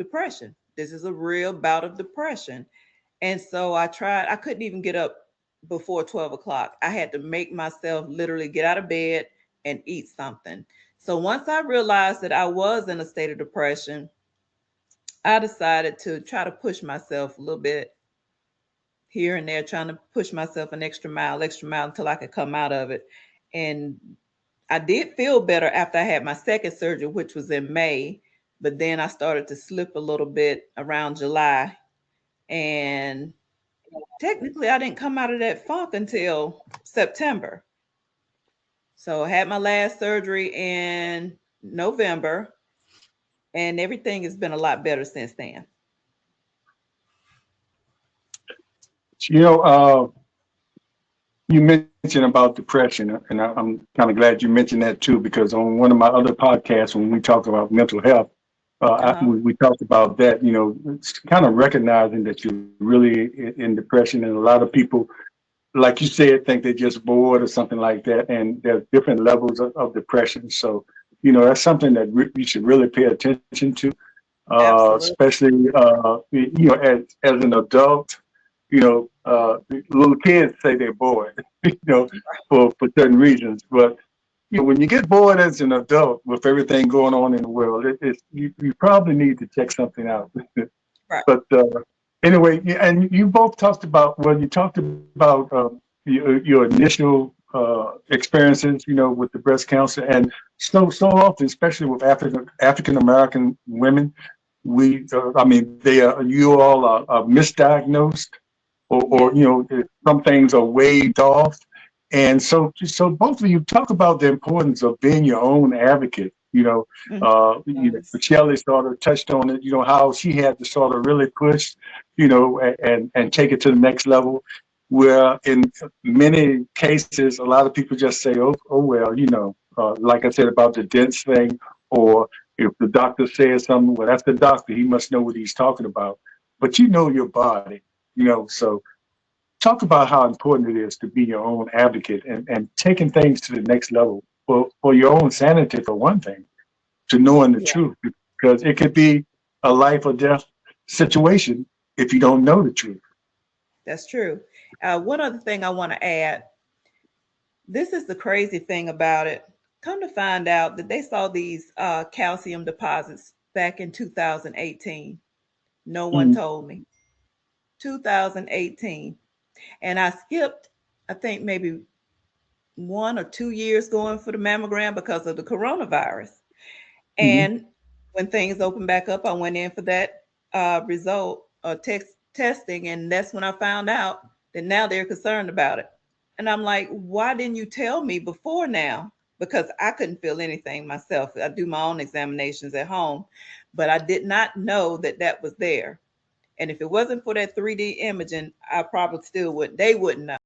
depression. This is a real bout of depression. And so I couldn't even get up before 12 o'clock. I had to make myself literally get out of bed and eat something. So once I realized that I was in a state of depression, I decided to try to push myself a little bit here and there, trying to push myself an extra mile until I could come out of it. And I did feel better after I had my second surgery, which was in May, but then I started to slip a little bit around July. And technically, I didn't come out of that funk until September. So I had my last surgery in November, and everything has been a lot better since then. You know, you mentioned about depression, and I'm kind of glad you mentioned that too, because on one of my other podcasts, when we talk about mental health, Uh-huh. we talked about that. You know, it's kind of recognizing that you're really in depression, and a lot of people, like you said, think they're just bored or something like that, and there's different levels of depression. So, you know, that's something that you should really pay attention to, Absolutely. especially you know, as an adult. You know, little kids say they're bored, you know, for certain reasons. But you know, when you get bored as an adult with everything going on in the world, you probably need to check something out. Right. But anyway, and you both talked about, well, you talked about your initial experiences, you know, with the breast cancer, and so often, especially with African American women, I mean, you all are misdiagnosed, or Yes. you know, some things are waved off, and so both of you talk about the importance of being your own advocate. Mhm. You know, Yes. Shelley sort of touched on it. You know how she had to sort of really push, you know, and take it to the next level. Where in many cases, a lot of people just say, "Oh well," you know, like I said about the dense thing, or if the doctor says something, well, that's the doctor. He must know what he's talking about. But you know your body, you know, so talk about how important it is to be your own advocate, and taking things to the next level for your own sanity, for one thing, to knowing the Yeah, truth, because it could be a life or death situation if you don't know the truth. that's true. One other thing I want to add, this is the crazy thing about it. Come to find out that they saw these calcium deposits back in 2018. No one Mm, told me. 2018. And I skipped, I think maybe 1 or 2 years going for the mammogram because of the coronavirus. mhm. And when things opened back up, I went in for that result testing, and that's when I found out that now they're concerned about it. And I'm like, why didn't you tell me before now? Because I couldn't feel anything myself. I do my own examinations at home, but I did not know that that was there. And if it wasn't for that 3D imaging, I probably still would. They wouldn't know.